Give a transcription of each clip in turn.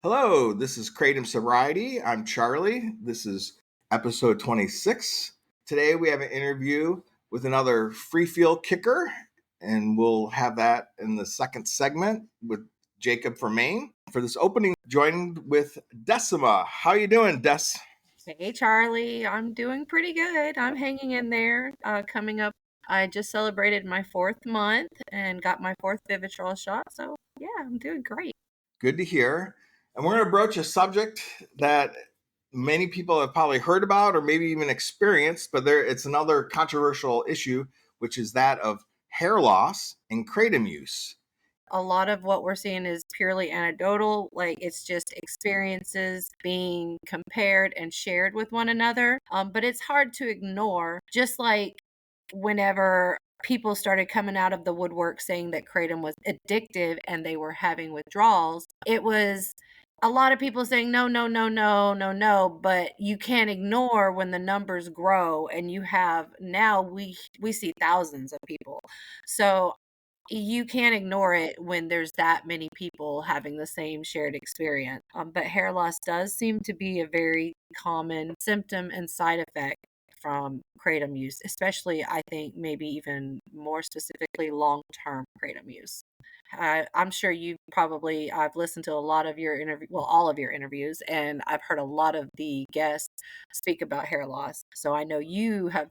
Hello, this is Kratom Sobriety. I'm Charlie. This is episode 26. Today we have an interview with another free field kicker, and we'll have that in the second segment with Jacob from Maine. For this opening, joined with Decima. How you doing, Des? Hey Charlie, I'm doing pretty good. I'm hanging in there. Coming up, I just celebrated my 4th month and got my 4th Vivitrol shot. So yeah, I'm doing great. Good to hear. And we're going to broach a subject that many people have probably heard about or maybe even experienced, but it's another controversial issue, which is that of hair loss and kratom use. A lot of what we're seeing is purely anecdotal, like it's just experiences being compared and shared with one another. But it's hard to ignore, just like whenever people started coming out of the woodwork saying that kratom was addictive and they were having withdrawals, it was a lot of people saying no, no, no, no, no, no, but you can't ignore when the numbers grow and you have now we see thousands of people. So you can't ignore it when there's that many people having the same shared experience. But hair loss does seem to be a very common symptom and side effect from kratom use, especially I think maybe even more specifically long-term kratom use. I'm sure I've listened to a lot of your interview, well, all of your interviews, and I've heard a lot of the guests speak about hair loss. So I know you have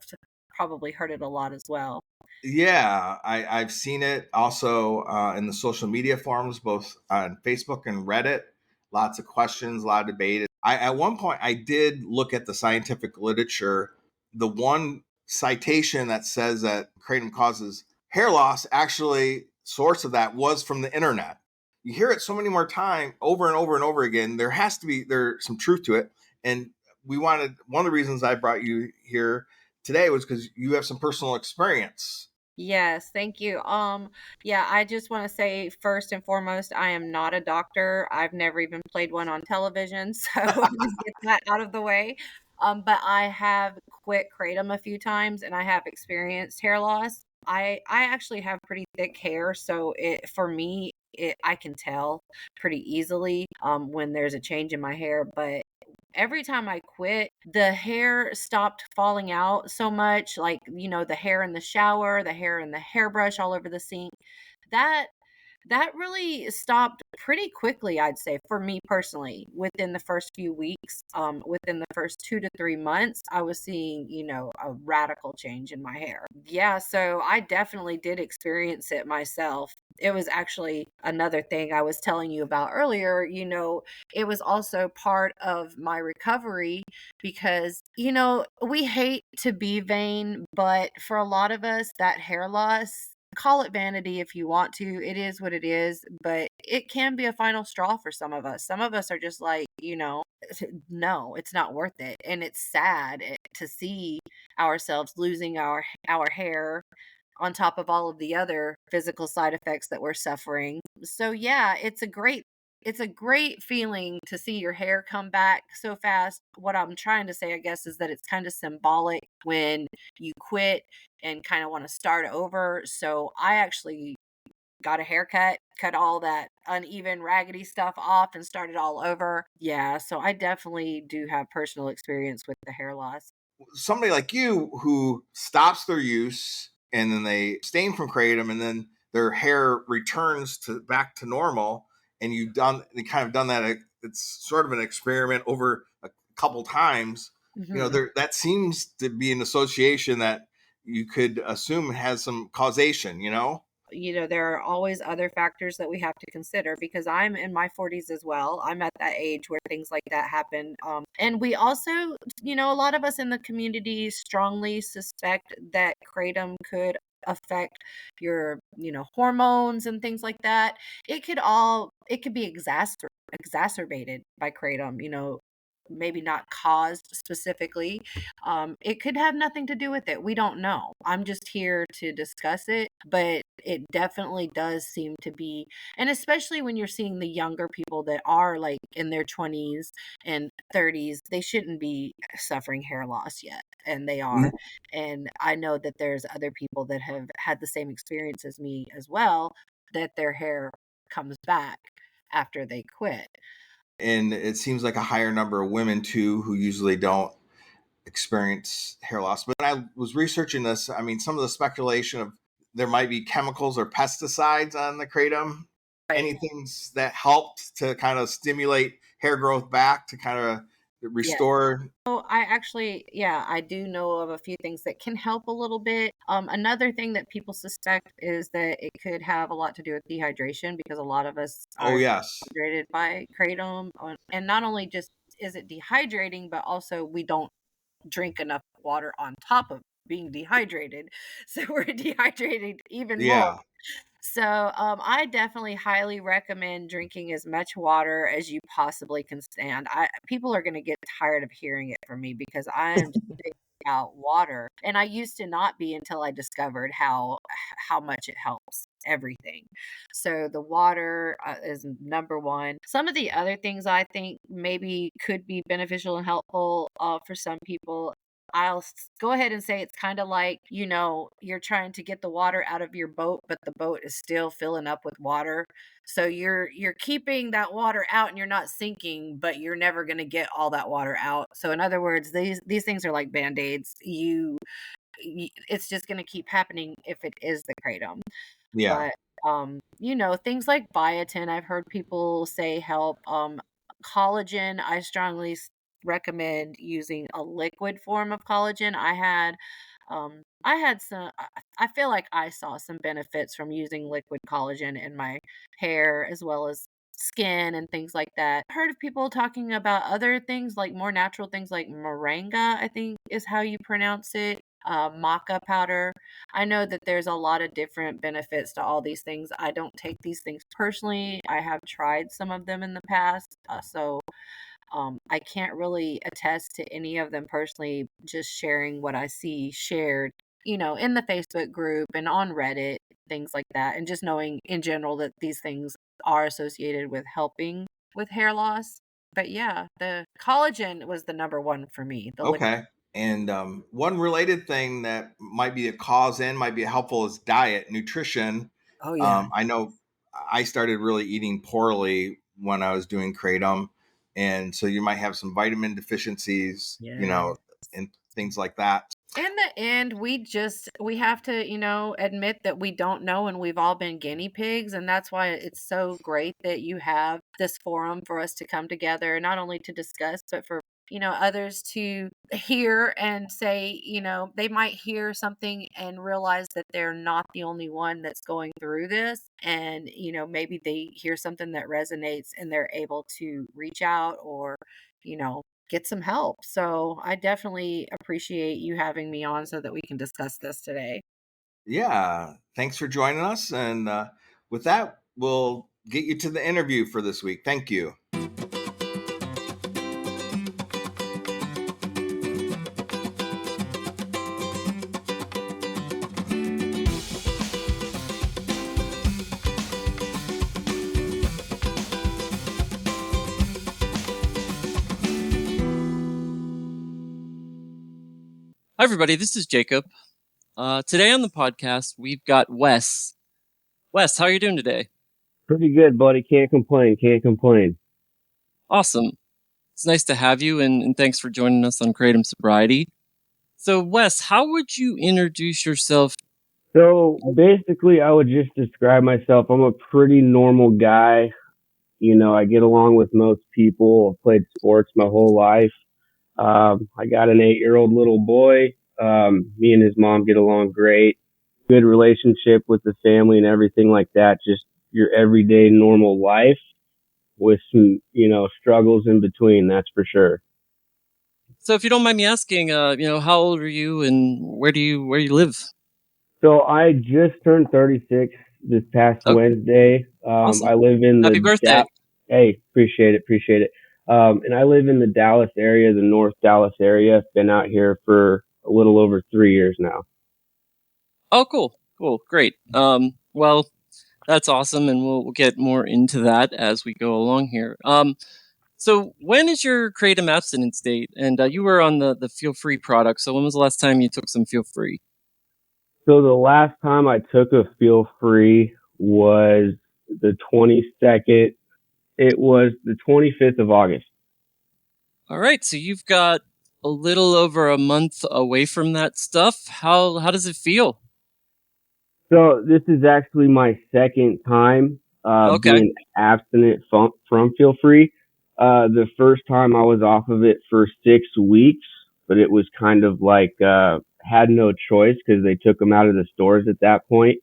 probably heard it a lot as well. Yeah, I've seen it also in the social media forums, both on Facebook and Reddit. Lots of questions, a lot of debate. At one point, I did look at the scientific literature. The one citation that says that kratom causes hair loss, actually, source of that was from the internet. You hear it so many more times, over and over and over again. There's some truth to it, and one of the reasons I brought you here today was because you have some personal experience. Yes, thank you. Yeah, I just want to say first and foremost, I am not a doctor. I've never even played one on television, so just get that out of the way. But I have quit kratom a few times and I have experienced hair loss. I actually have pretty thick hair, so it for me I can tell pretty easily when there's a change in my hair, but every time I quit, the hair stopped falling out so much, like, the hair in the shower, the hair in the hairbrush all over the sink. That that really stopped pretty quickly, I'd say, for me personally. Within the first few weeks, within the first 2 to 3 months, I was seeing, a radical change in my hair. Yeah, so I definitely did experience it myself. It was actually another thing I was telling you about earlier, it was also part of my recovery because, we hate to be vain, but for a lot of us, that hair loss, call it vanity if you want to. It is what it is, but it can be a final straw for some of us. Some of us are just like, no, it's not worth it. And it's sad to see ourselves losing our hair on top of all of the other physical side effects that we're suffering. So yeah, it's a great feeling to see your hair come back so fast. What I'm trying to say, I guess, is that it's kind of symbolic when you quit and kind of want to start over. So I actually got a haircut, cut all that uneven, raggedy stuff off, and started all over. Yeah, so I definitely do have personal experience with the hair loss. Somebody like you who stops their use and then they abstain from kratom and then their hair returns to back to normal, and you kind of done that. It's sort of an experiment over a couple times. Mhm. That seems to be an association that you could assume has some causation. There are always other factors that we have to consider because I'm in my 40s as well. I'm at that age where things like that happen. And we also, a lot of us in the community strongly suspect that kratom could affect your, hormones and things like that. It could be exacerbated by kratom, maybe not caused specifically. It could have nothing to do with it. We don't know. I'm just here to discuss it, but it definitely does seem to be, and especially when you're seeing the younger people that are like in their 20s and 30s, they shouldn't be suffering hair loss yet, and they are. And I know that there's other people that have had the same experience as me as well, that their hair comes back after they quit. And it seems like a higher number of women too, who usually don't experience hair loss. But when I was researching this, I mean, some of the speculation of there might be chemicals or pesticides on the kratom. Right. Anything that helped to kind of stimulate hair growth back to kind of Yeah. restore? Oh, I actually, yeah, I do know of a few things that can help a little bit. Another thing that people suspect is that it could have a lot to do with dehydration because a lot of us Oh are yes, dehydrated by kratom. And not only just is it dehydrating, but also we don't drink enough water on top of being dehydrated. So we're dehydrated even more. yeah, So, I definitely highly recommend drinking as much water as you possibly can stand. People are gonna get tired of hearing it from me because I am spitting out water, and I used to not be until I discovered how much it helps everything. So the water is number one. Some of the other things I think maybe could be beneficial and helpful for some people, go ahead and say it's kind of like, you're trying to get the water out of your boat, but the boat is still filling up with water. So you're keeping that water out and you're not sinking, but you're never going to get all that water out. So in other words, these things are like band-aids. It's just going to keep happening if it is the kratom. yeah. But, things like biotin, I've heard people say help. Collagen, I strongly recommend using a liquid form of collagen. I had some, I feel like I saw some benefits from using liquid collagen in my hair as well as skin and things like that. I heard of people talking about other things like more natural things like moringa, I think is how you pronounce it, maca powder. I know that there's a lot of different benefits to all these things. I don't take these things personally. I have tried some of them in the past. I can't really attest to any of them personally, just sharing what I see shared, in the Facebook group and on Reddit, things like that. And just knowing in general that these things are associated with helping with hair loss. But yeah, the collagen was the number one for me. The liquid. Okay. And one related thing that might be a cause and might be helpful is diet, nutrition. Oh, yeah. I know I started really eating poorly when I was doing kratom, and so you might have some vitamin deficiencies, Yeah. and things like that. In the end, we have to, admit that we don't know and we've all been guinea pigs. And that's why it's so great that you have this forum for us to come together, not only to discuss, but for, others to hear and say, they might hear something and realize that they're not the only one that's going through this. And, maybe they hear something that resonates and they're able to reach out or, get some help. So I definitely appreciate you having me on so that we can discuss this today. Yeah. Thanks for joining us. And with that, we'll get you to the interview for this week. Thank you. Hi, everybody. This is Jacob. Today on the podcast, we've got Wes. Wes, how are you doing today? Pretty good, buddy. Can't complain. Can't complain. Awesome. It's nice to have you, and thanks for joining us on Kratom Sobriety. So, Wes, how would you introduce yourself? So basically, I would just describe myself. I'm a pretty normal guy. I get along with most people. I've played sports my whole life. I got an 8-year-old little boy. Me and his mom get along great. Good relationship with the family and everything like that. Just your everyday normal life with some, struggles in between. That's for sure. So, if you don't mind me asking, how old are you, and where you live? So I just turned 36 this past Oh, Wednesday. awesome! I live in Happy the birthday! Hey, appreciate it. And I live in the Dallas area, the North Dallas area. Been out here for a little over 3 years now. Oh, cool, great. Well, that's awesome, and we'll get more into that as we go along here. So when is your kratom abstinence date? And you were on the Feel Free product. So when was the last time you took some Feel Free? So the last time I took a feel free was the 22nd It was the 25th of August. All right, so you've got a little over a month away from that stuff. How does it feel? So this is actually my second time Okay. being abstinent from Feel Free. The first time I was off of it for 6 weeks, but it was kind of like had no choice because they took them out of the stores at that point,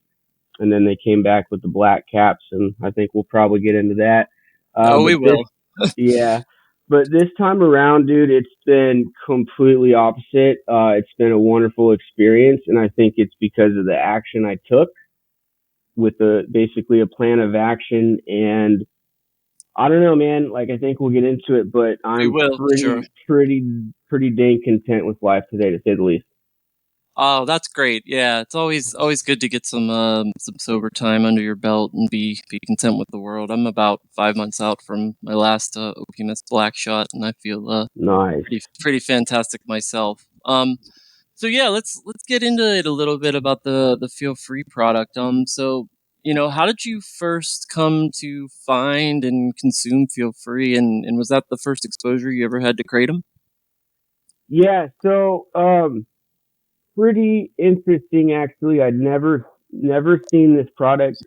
and then they came back with the black caps, and I think we'll probably get into that. Oh, But we will. yeah, but this time around, dude, it's been completely opposite. It's been a wonderful experience, and I think it's because of the action I took with basically a plan of action. And I don't know, man. Like I think we'll get into it, but We I'm will, for sure. pretty dang content with life today, to say the least. Oh, that's great. Yeah, it's always good to get some sober time under your belt and be content with the world. I'm about 5 months out from my last OPMS black shot, and I feel Nice. pretty fantastic myself. So yeah, let's get into it a little bit about the Feel Free product. So how did you first come to find and consume Feel Free, and was that the first exposure you ever had to Kratom? Yeah. So, pretty interesting actually. I'd never seen this product.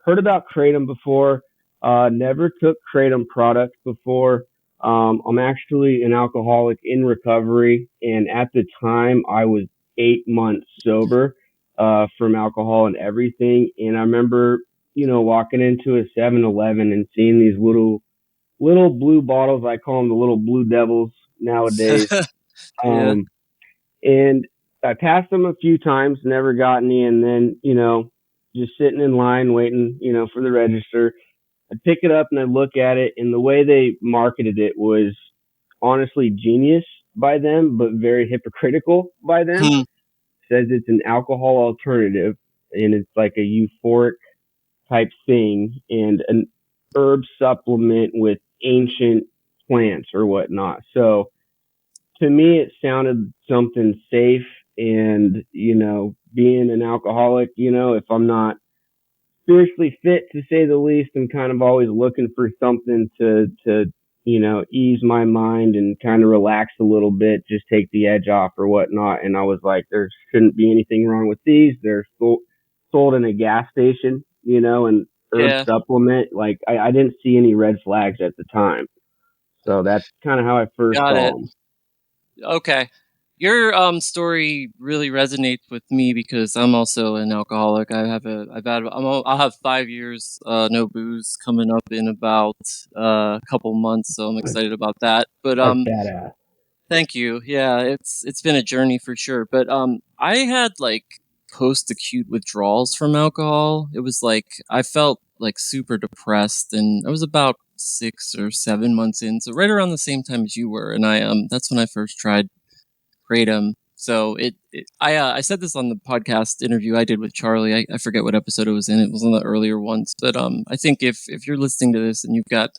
Heard about Kratom before. Never took Kratom products before. I'm actually an alcoholic in recovery, and at the time I was 8 months sober from alcohol and everything. And I remember, walking into a 7-Eleven and seeing these little blue bottles. I call them the little blue devils nowadays. Yeah. Um, and I passed them a few times, never got any, and then, just sitting in line waiting, for the register. I'd pick it up and I'd look at it, and the way they marketed it was honestly genius by them, but very hypocritical by them. Hmm. Says it's an alcohol alternative, and it's like a euphoric type thing, and an herb supplement with ancient plants or whatnot. So to me, it sounded something safe. And, being an alcoholic, if I'm not spiritually fit, to say the least, I'm kind of always looking for something to, ease my mind and kind of relax a little bit, just take the edge off or whatnot. And I was like, there shouldn't be anything wrong with these. They're sold in a gas station, and herb Yeah. supplement. Like I didn't see any red flags at the time. So that's kind of how I first Got saw it. them. Okay. Your story really resonates with me because I'm also an alcoholic. I'll have 5 years no booze coming up in about a couple months, so I'm excited about that. But That's badass. thank you. Yeah, it's been a journey for sure. But I had like post acute withdrawals from alcohol. It was like I felt like super depressed, and I was about 6 or 7 months in, so right around the same time as you were. And that's when I first tried Kratom. So I said this on the podcast interview I did with Charlie. I forget what episode it was in. It was one of the earlier ones. But I think if you're listening to this and you've got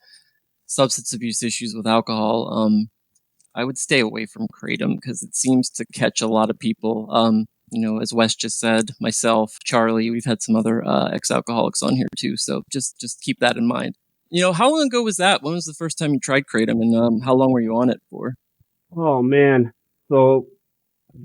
substance abuse issues with alcohol, I would stay away from Kratom because it seems to catch a lot of people. As Wes just said, myself, Charlie, we've had some other ex-alcoholics on here too. So just keep that in mind. How long ago was that? When was the first time you tried Kratom, and how long were you on it for? Oh man. So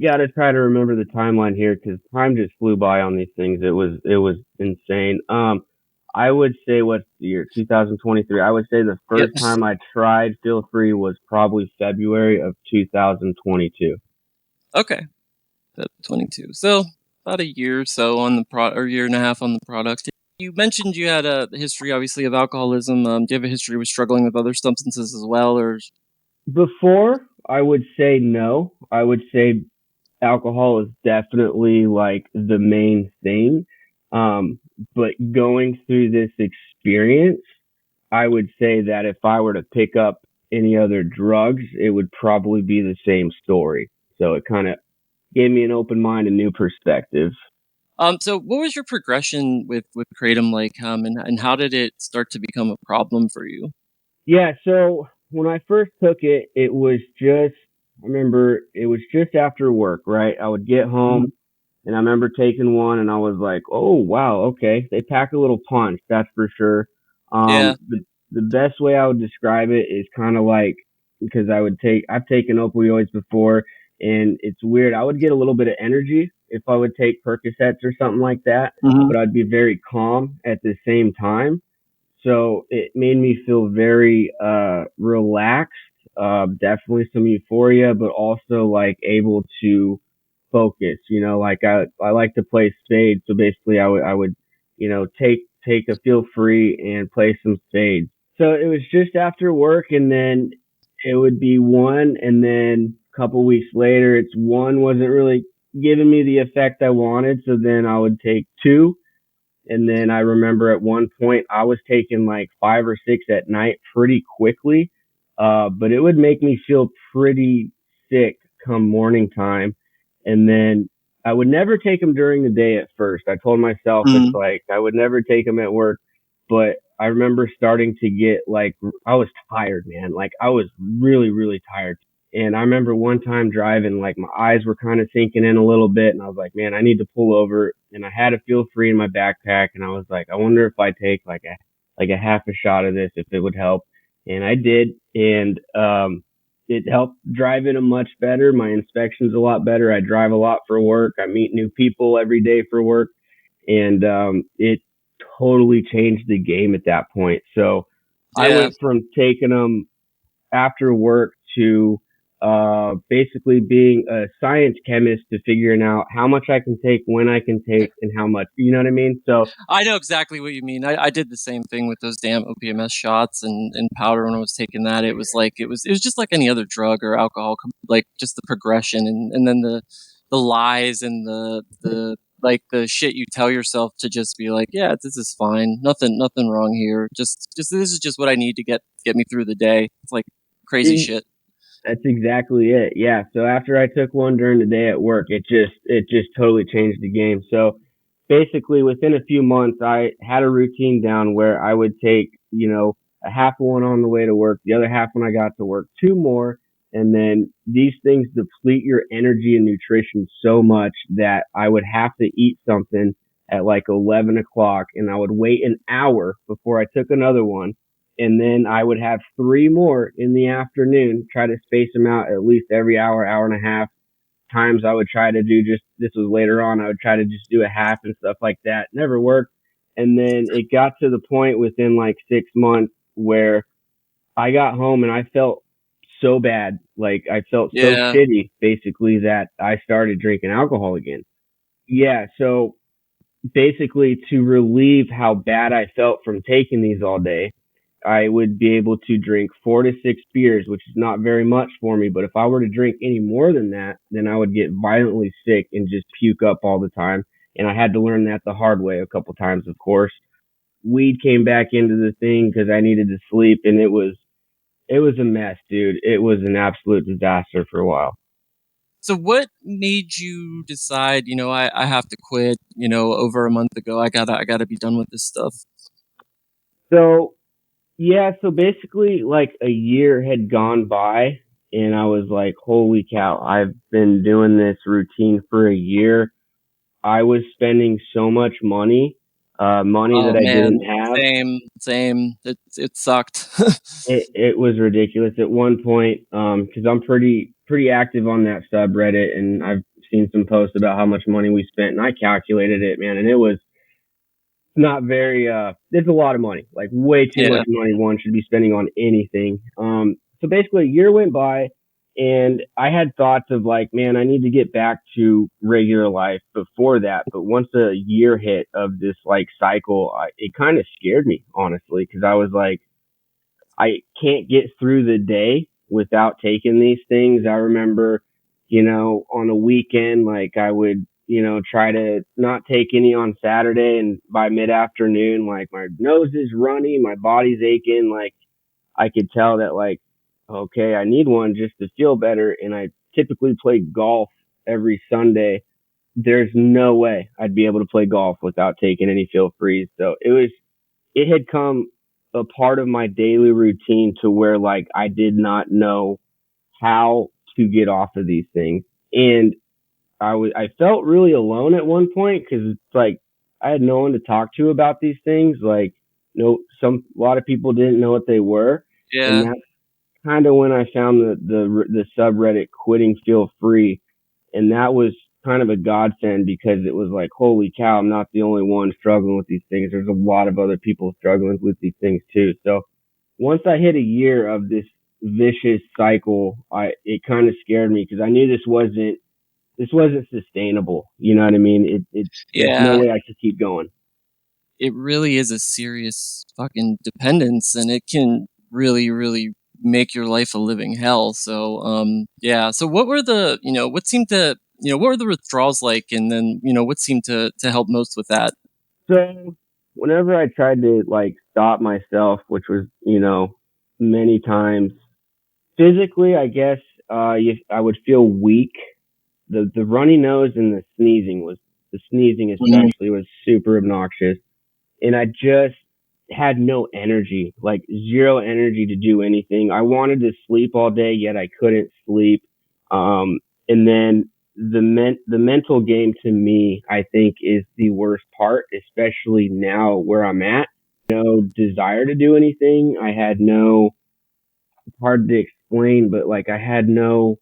got to try to remember the timeline here because time just flew by on these things. It was insane. I would say what's the year 2023. I would say the Yep. first time I tried Feel Free was probably February of 2022. Okay. 22. So about a year or so on the or year and a half on the product. You mentioned you had a history, obviously, of alcoholism. Do you have a history with struggling with other substances as well, or? Before, I would say no. I would say alcohol is definitely like the main thing. Um, but going through this experience, I would say that if I were to pick up any other drugs, it would probably be the same story. So it kind of gave me an open mind, a new perspective. So what was your progression with Kratom like, and how did it start to become a problem for you? Yeah, so when I first took it, I remember it was just after work, right? I would get Mhm. home and I remember taking one and I was like, oh, wow, okay. They pack a little punch, that's for sure. Yeah. The the best way I would describe it is kind of like, because I've taken opioids before, and it's weird. I would get a little bit of energy if I would take Percocets or something like that, Hmm. but I'd be very calm at the same time. So it made me feel very relaxed. Definitely some euphoria, but also like able to focus. Like I like to play spades, so basically I would take a feel free and play some spades. So it was just after work, and then it would be one, and then a couple weeks later, it's one wasn't really giving me the effect I wanted, so then I would take two, and then I remember at one point I was taking like five or six at night pretty quickly. But it would make me feel pretty sick come morning time. And then I would never take them during the day at first. I told myself it's Hmm. like I would never take them at work. But I remember starting to get like, I was tired, man. Like I was really, really tired. And I remember one time driving, like my eyes were kind of sinking in a little bit, and I was like, man, I need to pull over. And I had a feel free in my backpack, and I was like, I wonder if I take like a half a shot of this, if it would help. And I did, and it helped drive it a much better. My inspection's a lot better. I drive a lot for work. I meet new people every day for work, and it totally changed the game at that point. So I Yeah. went from taking them after work to basically being a science chemist to figuring out how much I can take, when I can take, and how much. You know what I mean? So I know exactly what you mean. I did the same thing with those damn OPMS shots and powder when I was taking that. It was like it was just like any other drug or alcohol, like just the progression and then the lies and the like the shit you tell yourself to just be like, yeah, this is fine, nothing wrong here. Just this is just what I need to get me through the day. It's like crazy it, shit. that's exactly it. Yeah. So after I took one during the day at work, it just totally changed the game. So basically within a few months I had a routine down where I would take, a half one on the way to work, the other half when I got to work, two more, and then these things deplete your energy and nutrition so much that I would have to eat something at like 11 o'clock, and I would wait an hour before I took another one, and then I would have three more in the afternoon, try to space them out at least every hour, hour and a half. Times I would try to do just, this was later on, I would try to just do a half and stuff like that. Never worked. And then it got to the point within like 6 months where I got home and I felt so bad. Like I felt so Yeah. shitty basically that I started drinking alcohol again. Yeah. So basically to relieve how bad I felt from taking these all day, I would be able to drink 4 to 6 beers, which is not very much for me. But if I were to drink any more than that, then I would get violently sick and just puke up all the time. And I had to learn that the hard way a couple times, of course. Weed came back into the thing because I needed to sleep, and it was a mess, dude. It was an absolute disaster for a while. So what made you decide, I have to quit, over a month ago. I gotta be done with this stuff. So yeah, so basically like a year had gone by, and I was like, holy cow, I've been doing this routine for a year. I was spending so much money, money Oh that I man, didn't have. same. It sucked. It was ridiculous at one point, because I'm pretty active on that subreddit, and I've seen some posts about how much money we spent, and I calculated it, man, and it was not very. It's a lot of money, like way too much Yeah. money one should be spending on anything. So basically, a year went by, and I had thoughts of like, man, I need to get back to regular life before that. But once a year hit of this like cycle, it kind of scared me, honestly, because I was like, I can't get through the day without taking these things. I remember, on a weekend, like I would, try to not take any on Saturday, and by mid afternoon, like my nose is runny, my body's aching, like I could tell that like, okay, I need one just to feel better. And I typically play golf every Sunday. There's no way I'd be able to play golf without taking any feel freeze. So it had come a part of my daily routine to where like I did not know how to get off of these things. And I felt really alone at one point because it's like I had no one to talk to about these things. Like no, a lot of people didn't know what they were, and Yeah. that's kind of when I found the subreddit quitting feel free, and that was kind of a godsend because it was like, holy cow, I'm not the only one struggling with these things. There's a lot of other people struggling with these things too. So once I hit a year of this vicious cycle, it kind of scared me because I knew this wasn't sustainable. You know what I mean? There's no Yeah. way I could keep going. It really is a serious fucking dependence, and it can really, really make your life a living hell. So, yeah. So, what were the, what seemed to, what were the withdrawals like, and then, what seemed to help most with that? So whenever I tried to like stop myself, which was, many times, physically, I guess, I would feel weak. The runny nose and the sneezing Mhm. especially was super obnoxious. And I just had no energy, like zero energy to do anything. I wanted to sleep all day, yet I couldn't sleep. And then the mental game to me, I think, is the worst part, especially now where I'm at. No desire to do anything. I had no, hard to explain, but like I had no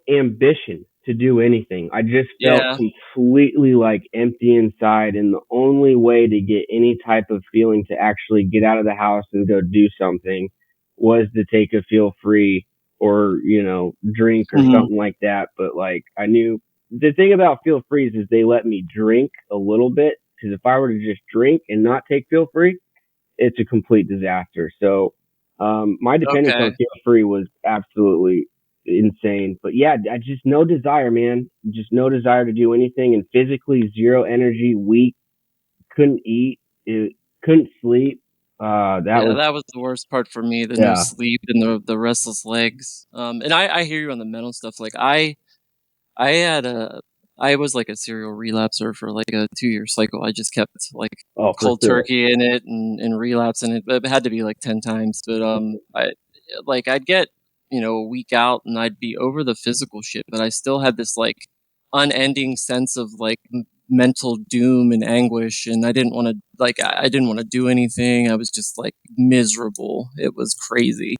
ambition to do anything. I just felt Yeah. completely like empty inside. And the only way to get any type of feeling to actually get out of the house and go do something was to take a feel free or, drink or Mhm. something like that. But like I knew the thing about feel frees is they let me drink a little bit. Cause if I were to just drink and not take feel free, it's a complete disaster. So my dependence on Okay. feel free was absolutely insane. But yeah, I just no desire, man. Just no desire to do anything, and physically zero energy, weak, couldn't eat, couldn't sleep. That Yeah, was that was the worst part for me, the no yeah. sleep and the restless legs. And I hear you on the mental stuff. Like I had a I was like a serial relapser for like a 2-year cycle. I just kept like Oh, for cold sure. turkey in it and relapsing it. But it had to be like 10 times. But I'd get, a week out and I'd be over the physical shit, but I still had this like unending sense of like mental doom and anguish, and I didn't want to do anything. I was just like miserable. It was crazy.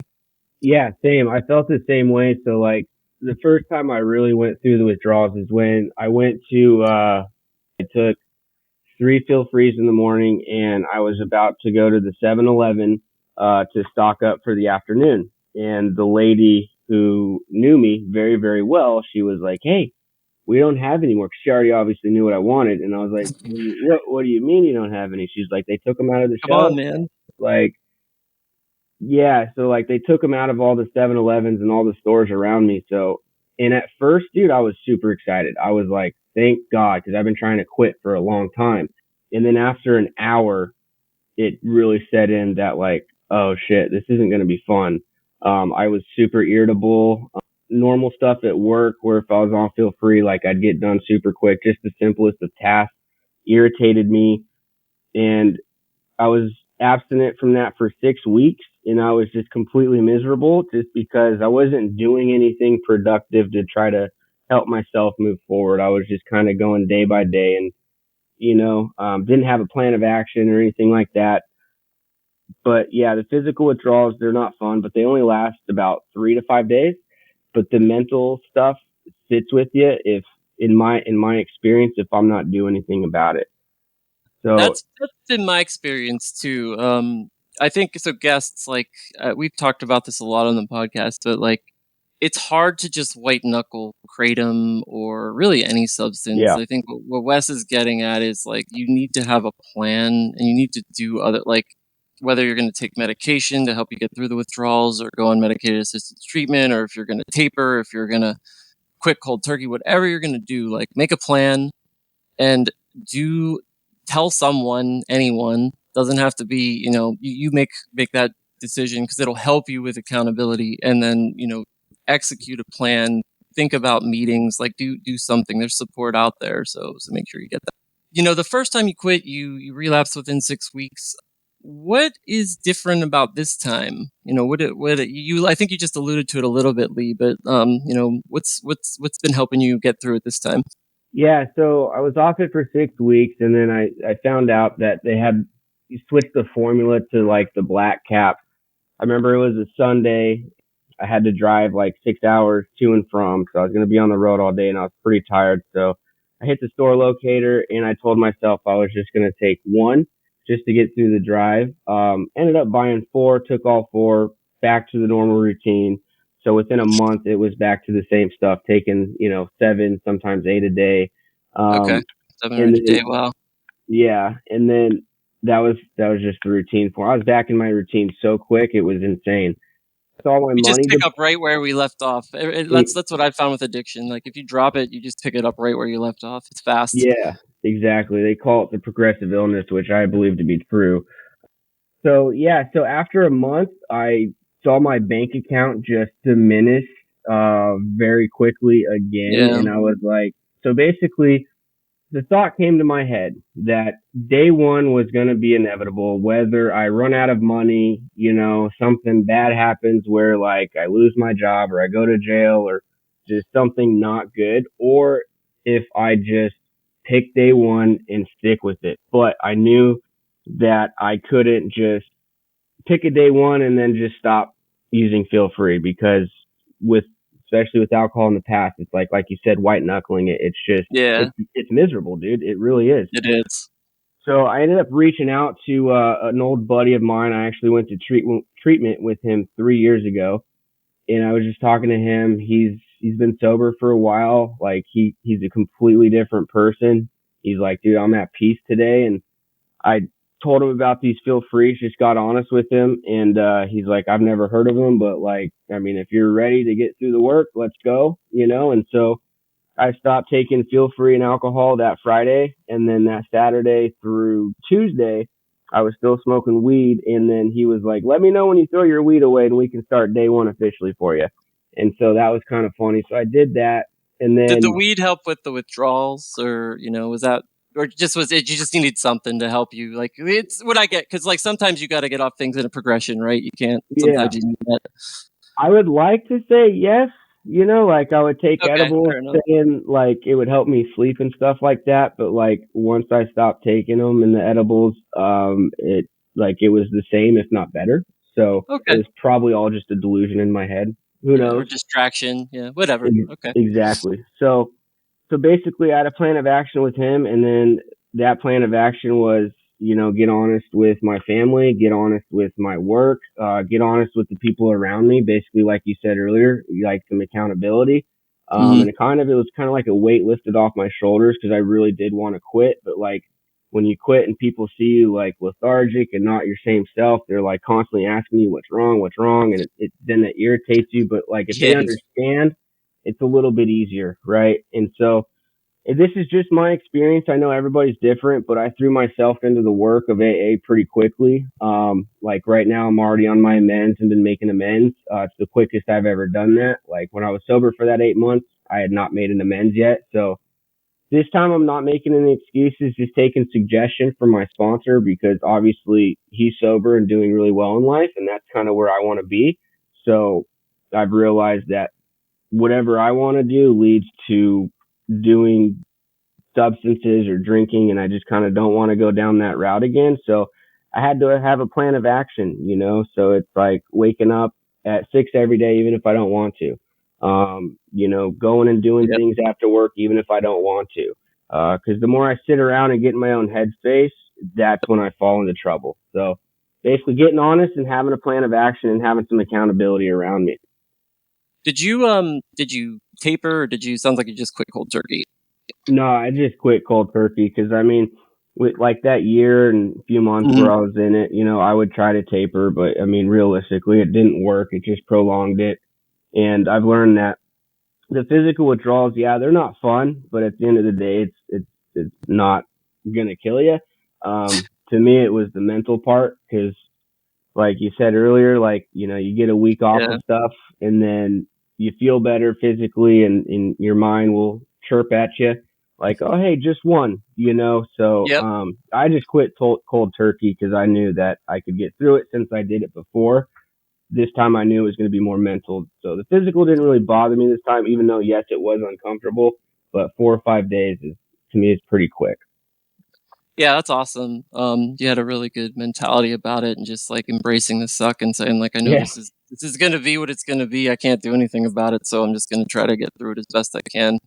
Yeah, same. I felt the same way. So like the first time I really went through the withdrawals is when I went to I took three feel frees in the morning, and I was about to go to the 7-Eleven to stock up for the afternoon. And the lady who knew me very, very well, she was like, "Hey, we don't have any more." 'Cause she already obviously knew what I wanted. And I was like, what do you mean you don't have any? She's like, "They took them out of the Come on, shelf." man. Like, yeah. So like they took them out of all the 7-Elevens and all the stores around me. So, and at first, dude, I was super excited. I was like, thank God, because I've been trying to quit for a long time. And then after an hour, it really set in that like, oh shit, this isn't going to be fun. I was super irritable. Normal stuff at work where if I was on feel free, like I'd get done super quick. Just the simplest of tasks irritated me, and I was abstinent from that for 6 weeks, and I was just completely miserable just because I wasn't doing anything productive to try to help myself move forward. I was just kind of going day by day, and didn't have a plan of action or anything like that. But yeah, the physical withdrawals, they're not fun, but they only last about 3 to 5 days. But the mental stuff sits with you if in my experience, if I'm not doing anything about it. So That's been my experience too. I think so. Guests like we've talked about this a lot on the podcast, but like it's hard to just white knuckle kratom or really any substance. yeah. I think what Wes is getting at is like you need to have a plan and you need to do other like whether you're going to take medication to help you get through the withdrawals or go on medicated assisted treatment, or if you're going to taper, if you're going to quit cold turkey, whatever you're going to do, like make a plan and do tell someone, anyone, doesn't have to be, you make that decision because it'll help you with accountability, and then, execute a plan, think about meetings, like do something. There's support out there, so make sure you get that. The first time you quit, you relapsed within 6 weeks. What is different about this time? You I think you just alluded to it a little bit, Lee, but what's been helping you get through it this time? Yeah, so I was off it for 6 weeks, and then I found out that they had switched the formula to like the black cap. I remember it was a Sunday. I had to drive like 6 hours to and from, so I was going to be on the road all day, and I was pretty tired. So I hit the store locator, and I told myself I was just going to take one just to get through the drive. Ended up buying four, took all four, back to the normal routine. So within a month, it was back to the same stuff, taking seven, sometimes eight a day. Okay, Um, 700 and a day. then Wow. yeah, and then that was just the routine for. I was back in my routine so quick, it was insane. That's all my We just money pick to. up right where we left off. That's what I've found with addiction. Like if you drop it, you just pick it up right where you left off. It's fast. Yeah, exactly. They call it the progressive illness, which I believe to be true. So yeah, so after a month, I saw my bank account just diminish very quickly again, Yeah. and I was like, so basically, the thought came to my head that day one was going to be inevitable, whether I run out of money, something bad happens where like I lose my job or I go to jail or just something not good, or if I just pick day one and stick with it. But I knew that I couldn't just pick a day one and then just stop using feel free because with especially with alcohol in the past, it's like you said, white knuckling it. It's just Yeah, it's miserable, dude. It really is. it is. So I ended up reaching out to an old buddy of mine. I actually went to treatment with him 3 years ago, and I was just talking to him. He's been sober for a while. Like he's a completely different person. He's like, dude, I'm at peace today, and I told him about these feel frees, just got honest with him, and he's like, I've never heard of them, but like, I mean, if you're ready to get through the work, let's go. And so I stopped taking feel free and alcohol that Friday, and then that Saturday through Tuesday, I was still smoking weed, and then he was like, let me know when you throw your weed away, and we can start day one officially for you. And so that was kind of funny. So I did that, and Did the then weed help with the withdrawals, or was that, or just was it you just needed something to help you? Like it's what I get because like sometimes you got to get off things in a progression, right? You can't. yeah, Sometimes you need that. I would like to say yes. Like I would take Okay, edibles, fair enough. saying like it would help me sleep and stuff like that. But like once I stopped taking them and the edibles, it was the same, if not better. So it Okay, was probably all just a delusion in my head. Who yeah, or knows? distraction, yeah, whatever. Okay, Exactly. So basically, I had a plan of action with him, and then that plan of action was, get honest with my family, get honest with my work, get honest with the people around me. Basically, like you said earlier, like some accountability. hmm And it was kind of like a weight lifted off my shoulders because I really did want to quit, but like when you quit and people see you like lethargic and not your same self, they're like constantly asking you what's wrong, and then that irritates you. But like if they yeah, understand, it's a little bit easier, right? And so this is just my experience. I know everybody's different, but I threw myself into the work of AA pretty quickly. Like right now, I'm already on my amends and been making amends. It's the quickest I've ever done that. Like when I was sober for that 8 months, I had not made an amends yet. So this time I'm not making any excuses, just taking suggestion from my sponsor because obviously he's sober and doing really well in life. And that's kind of where I want to be. So I've realized that whatever I want to do leads to doing substances or drinking, and I just kind of don't want to go down that route again. So I had to have a plan of action. So it's like waking up at 6 every day, even if I don't want to. Going and doing yep. things after work, even if I don't want to. Because the more I sit around and get in my own headspace, that's when I fall into trouble. So basically, getting honest and having a plan of action and having some accountability around me. Did you taper, or did you? Sounds like you just quit cold turkey. No, I just quit cold turkey because I mean, with like that year and a few months hmm where I was in it, I would try to taper, but I mean, realistically, it didn't work. It just prolonged it, and I've learned that the physical withdrawals, yeah, they're not fun, but at the end of the day, it's not gonna kill you. To me, it was the mental part because like you said earlier, like, you get a week off Yeah. of stuff and then you feel better physically and your mind will chirp at you like, oh, hey, just one. So, Yep. I just quit cold turkey because I knew that I could get through it since I did it before. This time I knew it was going to be more mental. So the physical didn't really bother me this time, even though, yes, it was uncomfortable, but 4 or 5 days is, to me, is pretty quick. Yeah, that's awesome. You had a really good mentality about it and just like embracing the suck and saying like, I know Yeah, this is gonna be what it's gonna be. I can't do anything about it, so I'm just gonna try to get through it as best I can.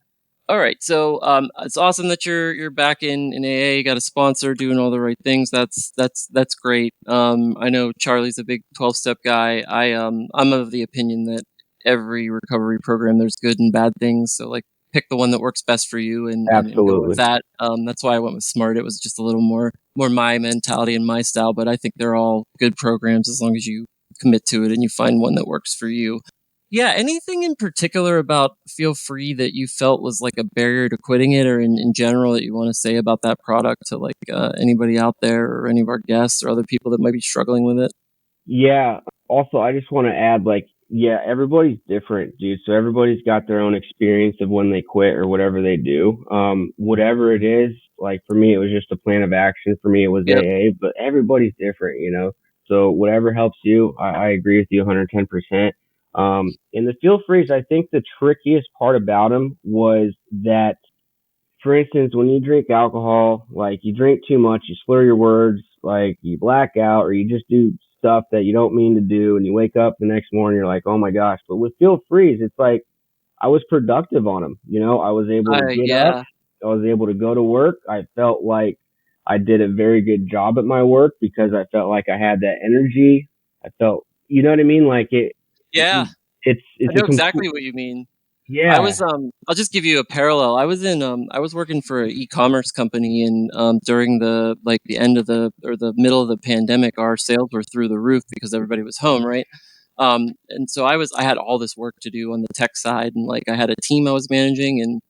All right, so it's awesome that you're back in AA. You got a sponsor, doing all the right things. That's great. I know Charlie's a big 12-step guy. I'm of the opinion that every recovery program there's good and bad things. So like pick the one that works best for you and go with absolutely. that. That's why I went with Smart. It was just a little more my mentality and my style, but I think they're all good programs as long as you commit to it and you find one that works for you. Yeah, anything in particular about Feel Free that you felt was like a barrier to quitting it, or in general that you want to say about that product to like anybody out there or any of our guests or other people that might be struggling with it? Yeah. Also, I just want to add, like, yeah, everybody's different, dude. So everybody's got their own experience of when they quit or whatever they do. Whatever it is, like for me, it was just a plan of action. For me, it was Yep. AA, but everybody's different, you know? So whatever helps you, I agree with you 110%. In the Feel Freeze, I think the trickiest part about them was that, for instance, when you drink alcohol, like you drink too much, you slur your words, like you black out, or you just do stuff that you don't mean to do, and you wake up the next morning, you're like, oh my gosh. But with Feel Freeze, it's like I was productive on them. You know, I was able to get up, Yeah, I was able to go to work. I felt like I did a very good job at my work because I felt like I had that energy. I felt, you know what I mean? Like yeah. I it's a know complete, exactly what you mean. I yeah, was I'll just give you a parallel. I was working for an e-commerce company and during the end of the middle of the pandemic, our sales were through the roof because everybody was home, right? And so I had all this work to do on the tech side and like I had a team I was managing and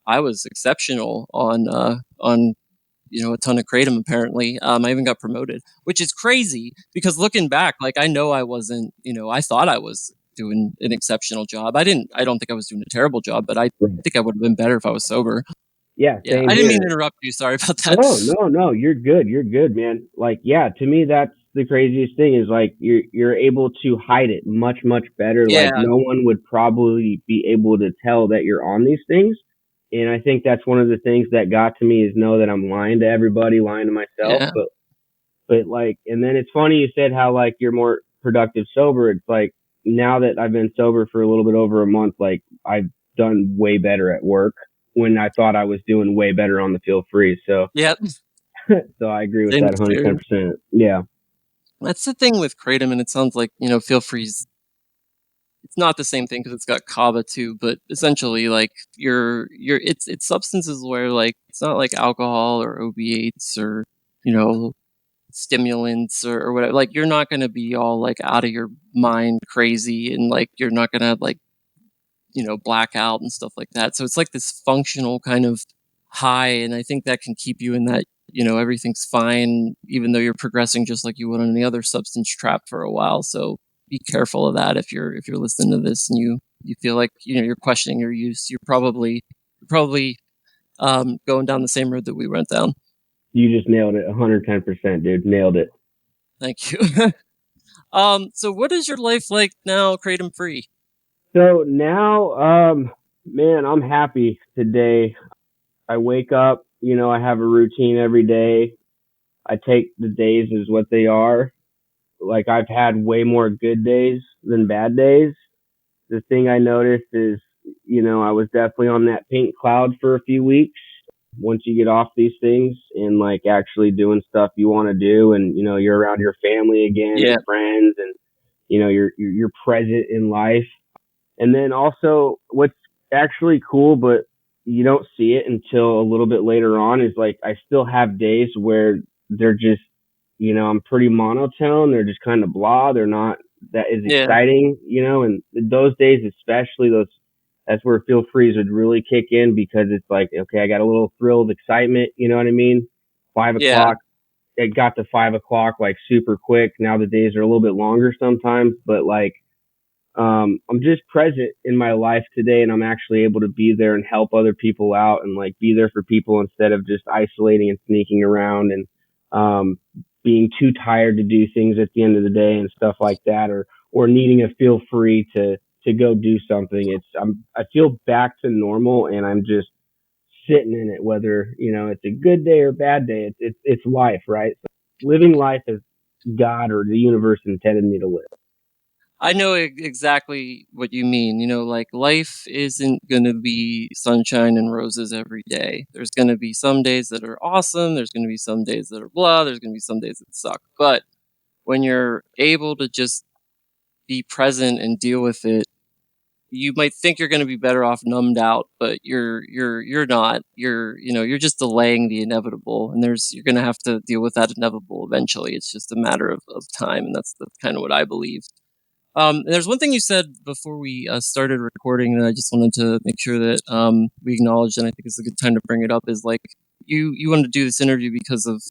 I was exceptional on a ton of kratom apparently. I even got promoted, which is crazy because looking back, like I know I wasn't, I thought I was doing an exceptional job. I don't think I was doing a terrible job, but I think I would have been better if I was sober. yeah, Yeah, same I didn't mean to here. interrupt you. Sorry about that. No, no, no. You're good. You're good, man. Like, yeah, to me, that's the craziest thing is like you're able to hide it much better. Like, Yeah, no one would probably be able to tell that you're on these things. And I think that's one of the things that got to me is know that I'm lying to everybody, lying to myself. yeah, But like, and then it's funny you said how like you're more productive sober. It's like now that I've been sober for a little bit over a month, like I've done way better at work when I thought I was doing way better on the Feel Free. So yep. so I agree with Same that experience. 110%. Yeah. That's the thing with kratom, and it sounds like feel free. It's not the same thing because it's got kava too, but essentially, like it's substances where like it's not like alcohol or opiates or you know stimulants or whatever. Like you're not gonna be all like out of your mind crazy and like you're not gonna like black out and stuff like that. So it's like this functional kind of high, and I think that can keep you in that everything's fine, even though you're progressing just like you would on any other substance trap for a while. So be careful of that if you're listening to this and you feel like you're questioning your use. You're probably going down the same road that we went down. You just nailed it 110%, dude. Nailed it. Thank you. So what is your life like now, kratom free? So now, man, I'm happy today. I wake up, I have a routine every day. I take the days as what they are. Like I've had way more good days than bad days. The thing I noticed is, I was definitely on that pink cloud for a few weeks. Once you get off these things and like actually doing stuff you want to do, and you're around your family again and Yeah, friends, and you're present in life. And then also, what's actually cool, but you don't see it until a little bit later on, is like I still have days where they're just, I'm pretty monotone. They're just kind of blah. They're not that is yeah, exciting, and those days, especially those, that's where Feel Freeze would really kick in because it's like, okay, I got a little thrill of excitement. You know what I mean? Five yeah, o'clock. It got to 5 o'clock like super quick. Now the days are a little bit longer sometimes, but like I'm just present in my life today, and I'm actually able to be there and help other people out and like be there for people instead of just isolating and sneaking around and being too tired to do things at the end of the day and stuff like that, or needing a Feel Free to go do something. I feel back to normal, and I'm just sitting in it, whether, it's a good day or a bad day. It's life, right? So living life as God or the universe intended me to live. I know exactly what you mean. Like life isn't going to be sunshine and roses every day. There's going to be some days that are awesome. There's going to be some days that are blah. There's going to be some days that suck. But when you're able to just be present and deal with it, you might think you're going to be better off numbed out, but you're not. You're just delaying the inevitable, and you're going to have to deal with that inevitable eventually. It's just a matter of time, and that's kind of what I believe. And there's one thing you said before we started recording that I just wanted to make sure that we acknowledged, and I think it's a good time to bring it up. Is like you wanted to do this interview because of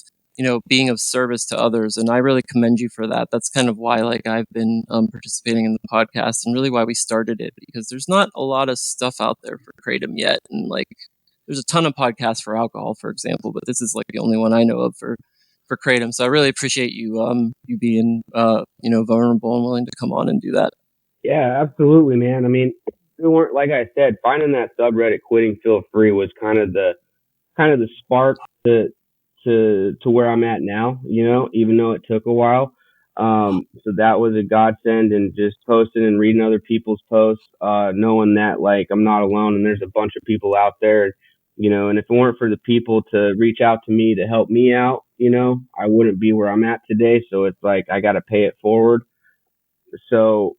being of service to others, and I really commend you for that. That's kind of why like I've been participating in the podcast, and really why we started it, because there's not a lot of stuff out there for Kratom yet, and like there's a ton of podcasts for alcohol, for example, but this is like the only one I know of for Kratom. So I really appreciate you being vulnerable and willing to come on and do that. Yeah, absolutely, man. I mean, it weren't, like I said, finding that subreddit Quitting Feel Free was kind of the spark to where I'm at now, even though it took a while. So that was a godsend, and just posting and reading other people's posts, knowing that like I'm not alone and there's a bunch of people out there, and if it weren't for the people to reach out to me to help me out, I wouldn't be where I'm at today. So it's like, I got to pay it forward. So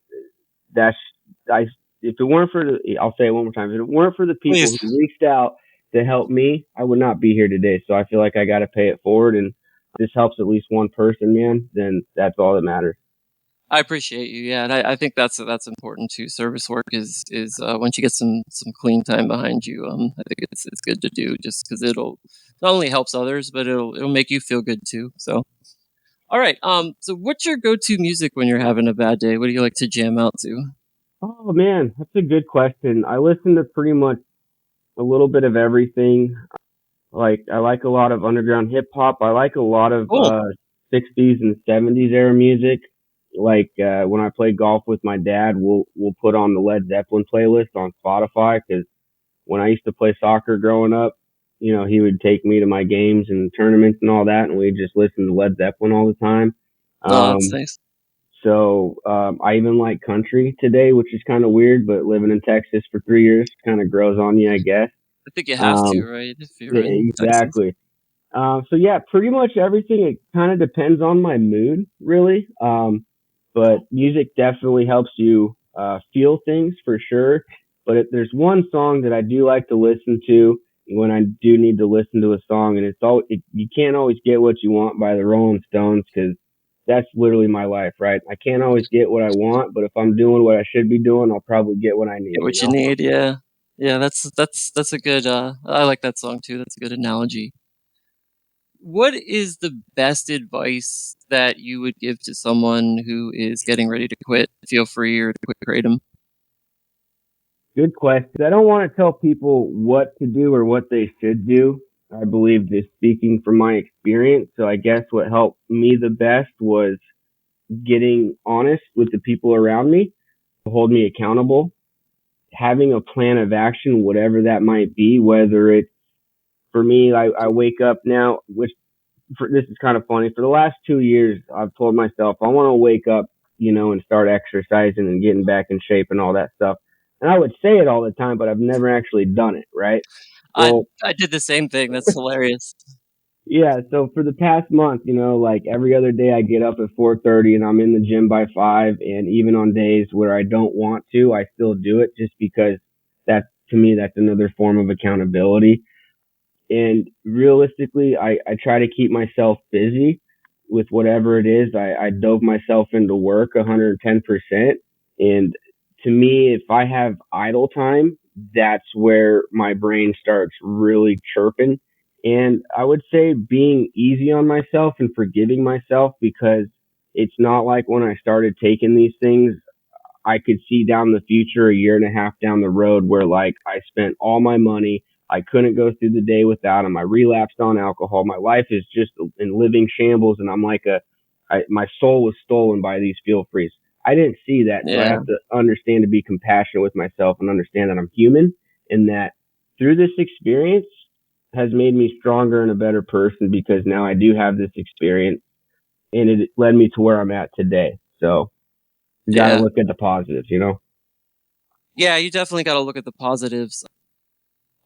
that's, I, if it weren't for I'll say it one more time, if it weren't for the people Please. who reached out to help me, I would not be here today. So I feel like I got to pay it forward, and this helps at least one person, man, then that's all that matters. I appreciate you, yeah, and I think that's important too. Service work is once you get some clean time behind you, I think it's good to do, just because it'll not only helps others, but it'll make you feel good too. So, all right, so what's your go-to music when you're having a bad day? What do you like to jam out to? Oh man, that's a good question. I listen to pretty much a little bit of everything. Like, I like a lot of underground hip hop. I like a lot of Cool. 60s and 70s era music. Like, when I play golf with my dad, we'll put on the Led Zeppelin playlist on Spotify, because when I used to play soccer growing up, he would take me to my games and tournaments and all that, and we'd just listen to Led Zeppelin all the time. Oh, that's Um, nice. so I even like country today, which is kind of weird, but living in Texas for 3 years kind of grows on you, I guess. I think you have to, Um, right? If you're in Texas. exactly. So yeah, pretty much everything. It kind of depends on my mood, really. But music definitely helps you feel things for sure. But there's one song that I do like to listen to when I do need to listen to a song, and you can't always get what you want by the Rolling Stones, because that's literally my life, right? I can't always get what I want, but if I'm doing what I should be doing, I'll probably get what I need. Get what you need, yeah. Yeah, that's a good I like that song too. That's a good analogy. What is the best advice that you would give to someone who is getting ready to quit Feel Free or to quit Kratom? Good question. I don't want to tell people what to do or what they should do. I believe this speaking from my experience. So I guess what helped me the best was getting honest with the people around me, to hold me accountable, having a plan of action, whatever that might be, whether it's, for me, I wake up now, which this is kind of funny. For the last 2 years, I've told myself I want to wake up, and start exercising and getting back in shape and all that stuff. And I would say it all the time, but I've never actually done it, right? I Well, I did the same thing. That's hilarious. yeah. So for the past month, like every other day, I get up at 4:30 and I'm in the gym by 5. And even on days where I don't want to, I still do it, just because to me, that's another form of accountability. And realistically, I try to keep myself busy with whatever it is. I dove myself into work 110%. And to me, if I have idle time, that's where my brain starts really chirping. And I would say being easy on myself and forgiving myself, because it's not like when I started taking these things, I could see down the future, a year and a half down the road, where like I spent all my money. I couldn't go through the day without them. I relapsed on alcohol. My life is just in living shambles, and I'm like my soul was stolen by these feel frees. I didn't see that, so I Yeah. have to understand, to be compassionate with myself and understand that I'm human, and that through this experience, has made me stronger and a better person because now I do have this experience and it led me to where I'm at today. So you got to Yeah. look at the positives, you know? Yeah, you definitely got to look at the positives.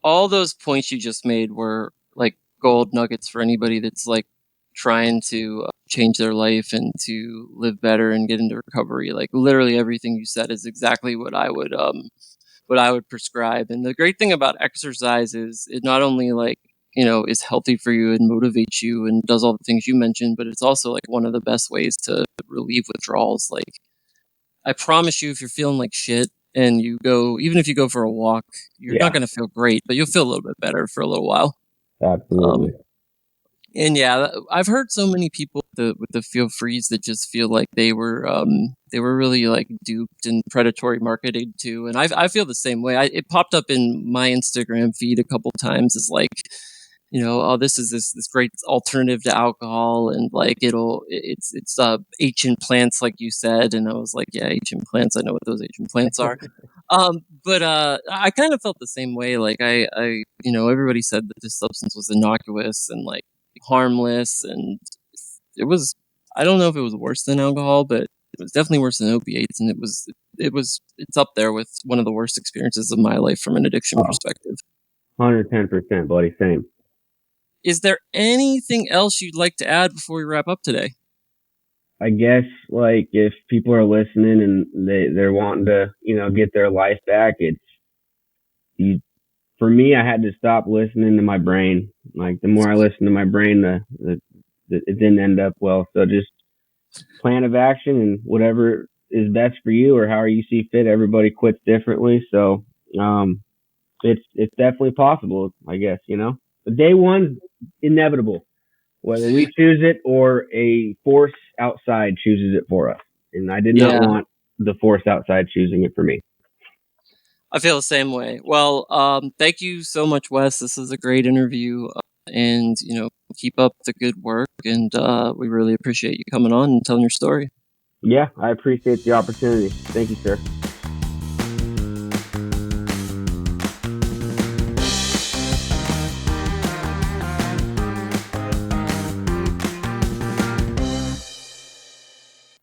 All those points you just made were like gold nuggets for anybody that's like trying to change their life and to live better and get into recovery. Like literally everything you said is exactly what I would prescribe. And the great thing about exercise is it not only like, you know, is healthy for you and motivates you and does all the things you mentioned, but it's also like one of the best ways to relieve withdrawals. Like I promise you, if you're feeling like shit and you go, even if you go for a walk, you're not Yeah, going to feel great, but you'll feel a little bit better for a little while. absolutely. Um, and yeah, I've heard so many people with the feel freeze that just feel like they were really like duped and predatory marketed to, and I feel the same way. It popped up in my Instagram feed a couple times as like, you know, oh, this is this great alternative to alcohol, and like it's ancient plants like you said, and I was like, yeah, ancient plants, I know what those ancient plants are. But I kind of felt the same way. Like you know, everybody said that this substance was innocuous and like harmless, and it was. I don't know if it was worse than alcohol, but it was definitely worse than opiates, and it's up there with one of the worst experiences of my life from an addiction Oh, perspective. 110%, buddy. Same. Is there anything else you'd like to add before we wrap up today? I guess like if people are listening and they're wanting to, you know, get their life back, it's you. For me, I had to stop listening to my brain. Like the more I listened to my brain, it didn't end up well. So just plan of action and whatever is best for you or however you see fit. Everybody quits differently, so um, it's definitely possible. I guess you know. But day one's inevitable, whether we choose it or a force outside chooses it for us. And I did not Yeah, want the force outside choosing it for me. I feel the same way. Well, thank you so much, Wes. This is a great interview, and you know, keep up the good work. And we really appreciate you coming on and telling your story. Yeah, I appreciate the opportunity. Thank you, sir.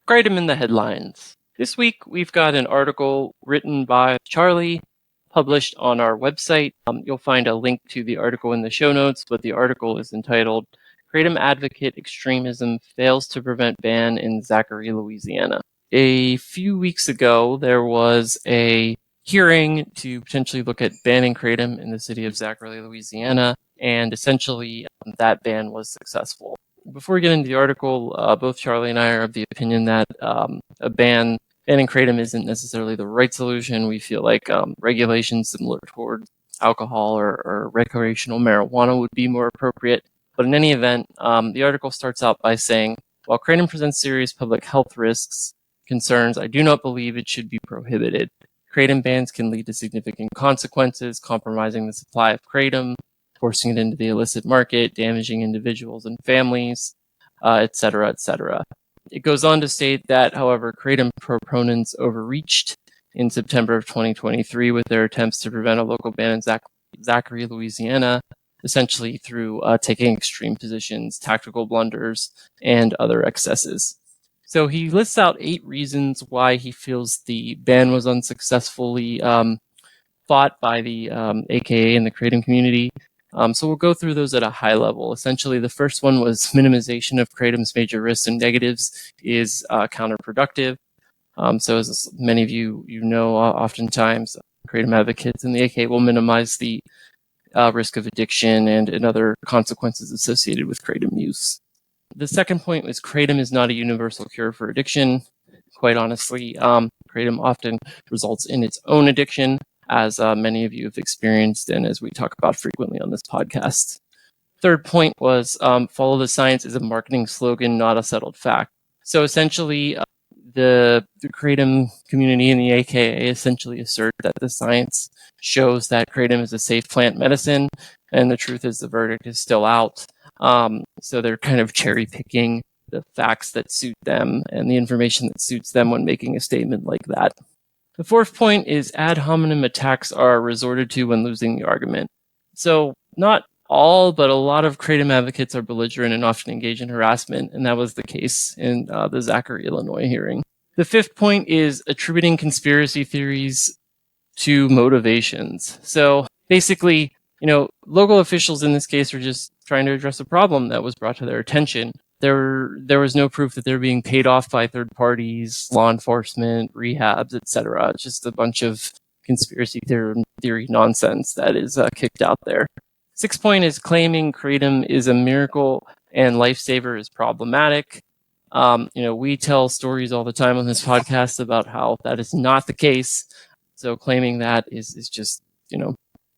Kratom in the headlines. This week we've got an article written by Charlie, published on our website. You'll find a link to the article in the show notes, but the article is entitled Kratom Advocate Extremism Fails to Prevent Ban in Zachary, Louisiana. A few weeks ago, there was a hearing to potentially look at banning Kratom in the city of Zachary, Louisiana, and essentially that ban was successful. Before we get into the article, both Charlie and I are of the opinion that banning Kratom isn't necessarily the right solution. We feel like regulations similar towards alcohol or recreational marijuana would be more appropriate. But in any event, the article starts out by saying, while Kratom presents serious public health concerns, I do not believe it should be prohibited. Kratom bans can lead to significant consequences, compromising the supply of Kratom, forcing it into the illicit market, damaging individuals and families, etc., etc. It goes on to state that, however, Kratom proponents overreached in September of 2023 with their attempts to prevent a local ban in Zachary, Louisiana, essentially through taking extreme positions, tactical blunders, and other excesses. So he lists out 8 reasons why he feels the ban was unsuccessfully fought by the AKA and the Kratom community. So we'll go through those at a high level. Essentially, the first one was minimization of Kratom's major risks and negatives is counterproductive. So as many of you know, oftentimes Kratom advocates and the AKA will minimize the risk of addiction and other consequences associated with Kratom use. The second point was Kratom is not a universal cure for addiction. Quite honestly, Kratom often results in its own addiction, as many of you have experienced and as we talk about frequently on this podcast. Third point was follow the science is a marketing slogan, not a settled fact. So essentially, the Kratom community and the AKA essentially assert that the science shows that Kratom is a safe plant medicine, and the truth is the verdict is still out. So they're kind of cherry picking the facts that suit them and the information that suits them when making a statement like that. The fourth point is ad hominem attacks are resorted to when losing the argument. So not all but a lot of kratom advocates are belligerent and often engage in harassment, and that was the case in the Zachary, Illinois hearing. The fifth point is attributing conspiracy theories to motivations. So basically, local officials in this case are just trying to address a problem that was brought to their attention. There was no proof that they're being paid off by third parties, law enforcement, rehabs, etc. Just a bunch of conspiracy theory nonsense that is kicked out there. Sixth point is claiming kratom is a miracle and lifesaver is problematic. We tell stories all the time on this podcast about how that is not the case. So claiming that is just,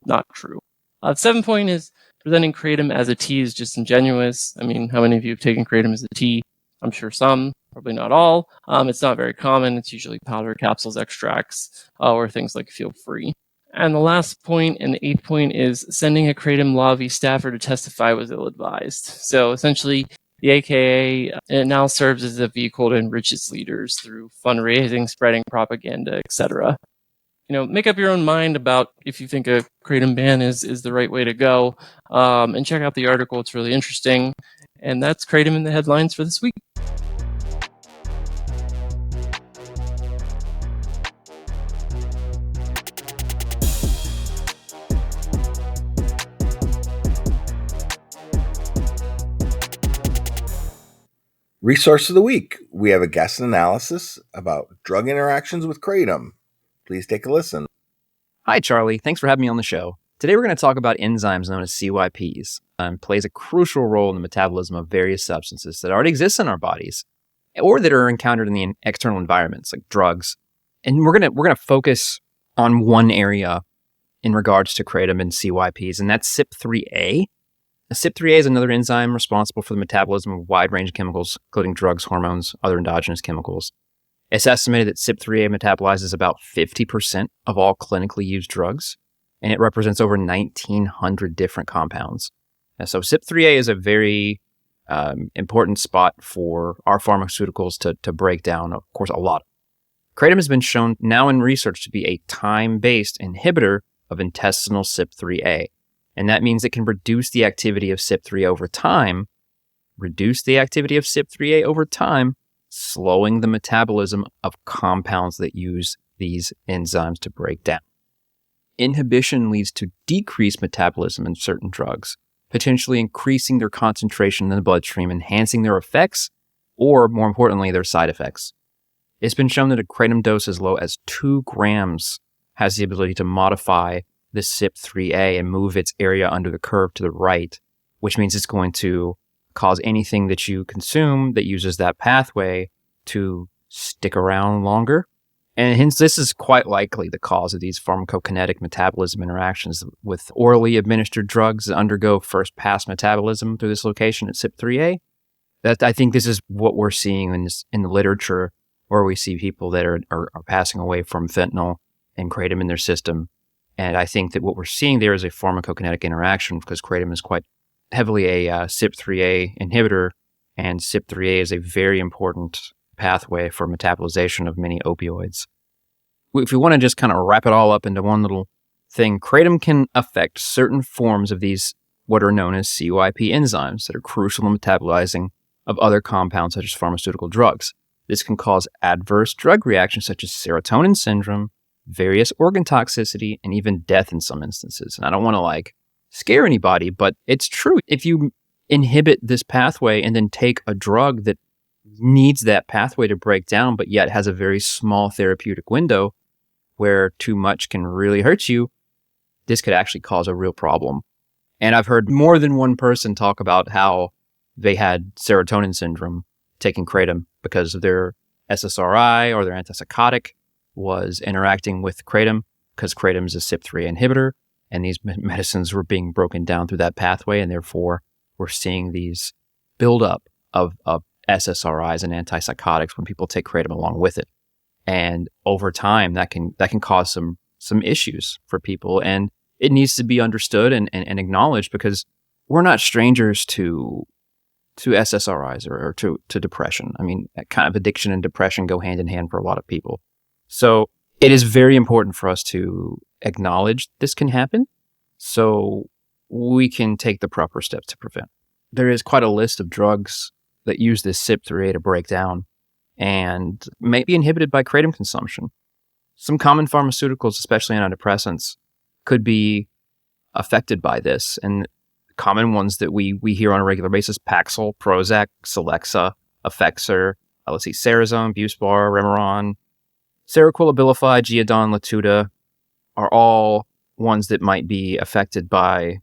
not true. The seventh point is presenting kratom as a tea is just ingenuous. I mean, how many of you have taken kratom as a tea? I'm sure some, probably not all. It's not very common. It's usually powder, capsules, extracts, or things like feel free. And the last point and the eighth point is sending a kratom lobby staffer to testify was ill-advised. So essentially, the AKA it now serves as a vehicle to enrich its leaders through fundraising, spreading propaganda, etc. Make up your own mind about if you think a kratom ban is the right way to go, and check out the article. It's really interesting. And that's kratom in the headlines for this week. Resource of the week. We have a guest analysis about drug interactions with kratom. Please take a listen. Hi, Charlie. Thanks for having me on the show. Today we're going to talk about enzymes known as CYPs, and plays a crucial role in the metabolism of various substances that already exist in our bodies, or that are encountered in the external environments, like drugs. And we're gonna focus on one area in regards to kratom and CYPs, and that's CYP3A. CYP3A is another enzyme responsible for the metabolism of a wide range of chemicals, including drugs, hormones, other endogenous chemicals. It's estimated that CYP3A metabolizes about 50% of all clinically used drugs, and it represents over 1,900 different compounds. And so CYP3A is a very important spot for our pharmaceuticals to break down, of course, a lot. Kratom has been shown now in research to be a time-based inhibitor of intestinal CYP3A. And that means it can reduce the activity of CYP3A over time, slowing the metabolism of compounds that use these enzymes to break down. Inhibition leads to decreased metabolism in certain drugs, potentially increasing their concentration in the bloodstream, enhancing their effects, or more importantly, their side effects. It's been shown that a kratom dose as low as 2 grams has the ability to modify the CYP3A and move its area under the curve to the right, which means it's going to cause anything that you consume that uses that pathway to stick around longer. And hence, this is quite likely the cause of these pharmacokinetic metabolism interactions with orally administered drugs that undergo first-pass metabolism through this location at CYP3A. I think this is what we're seeing in the literature, where we see people that are passing away from fentanyl and kratom in their system. And I think that what we're seeing there is a pharmacokinetic interaction, because kratom is quite heavily a CYP3A inhibitor, and CYP3A is a very important pathway for metabolization of many opioids. If we want to just kind of wrap it all up into one little thing, kratom can affect certain forms of these, what are known as CYP enzymes, that are crucial in metabolizing of other compounds such as pharmaceutical drugs. This can cause adverse drug reactions such as serotonin syndrome, various organ toxicity, and even death in some instances. And I don't want to scare anybody, but it's true. If you inhibit this pathway and then take a drug that needs that pathway to break down, but yet has a very small therapeutic window where too much can really hurt you, this could actually cause a real problem. And I've heard more than one person talk about how they had serotonin syndrome taking kratom because of their SSRI or their antipsychotic was interacting with kratom, because kratom is a CYP3A inhibitor, and these medicines were being broken down through that pathway, and therefore we're seeing these buildup of SSRIs and antipsychotics when people take kratom along with it. And over time, that can cause some issues for people, and it needs to be understood and acknowledged, because we're not strangers to SSRIs or to depression. I mean, that kind of addiction and depression go hand in hand for a lot of people. So it is very important for us to acknowledge this can happen. So we can take the proper steps to prevent. There is quite a list of drugs that use this CYP3A to break down and may be inhibited by kratom consumption. Some common pharmaceuticals, especially antidepressants, could be affected by this. And common ones that we hear on a regular basis: Paxil, Prozac, Celexa, Effexor, Cerazone, Buspar, Remeron, Seroquel, Abilify, Geodon, Latuda are all ones that might be affected by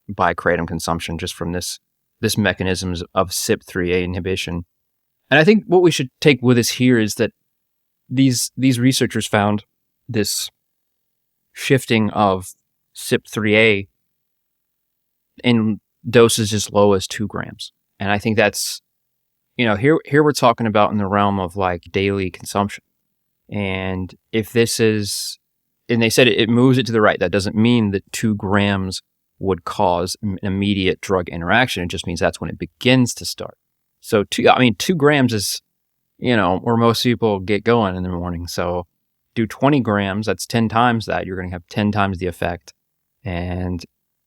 kratom consumption just from this mechanisms of CYP3A inhibition. And I think what we should take with us here is that these researchers found this shifting of CYP3A in doses as low as 2 grams. And I think that's, here we're talking about in the realm of like daily consumption. And if this is, and they said it moves it to the right, that doesn't mean that 2 grams would cause an immediate drug interaction. It just means that's when it begins to start. So 2 grams is, where most people get going in the morning. So do 20 grams, that's 10 times that. You're going to have 10 times the effect. And,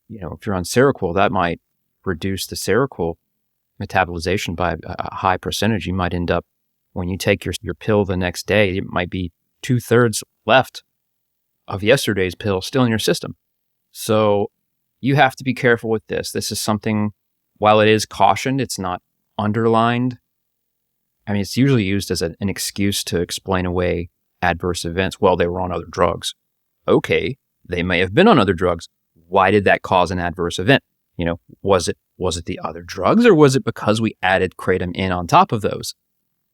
if you're on Seroquel, that might reduce the Seroquel metabolization by a high percentage. You might end up, when you take your pill the next day, it might be 2/3 left of yesterday's pill still in your system. So you have to be careful with this. This is something, while it is cautioned, it's not underlined. I mean, it's usually used as an excuse to explain away adverse events. Well, they were on other drugs. Okay, they may have been on other drugs. Why did that cause an adverse event? Was it the other drugs, or was it because we added kratom in on top of those?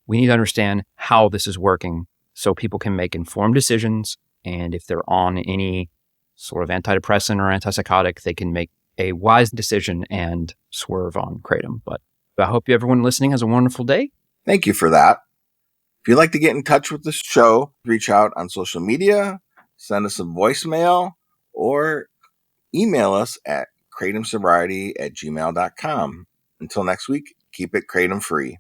We need to understand how this is working so people can make informed decisions. And if they're on any sort of antidepressant or antipsychotic, they can make a wise decision and swerve on kratom. But I hope everyone listening has a wonderful day. Thank you for that. If you'd like to get in touch with the show, reach out on social media, send us a voicemail, or email us at kratomsobriety@gmail.com. Until next week, keep it kratom free.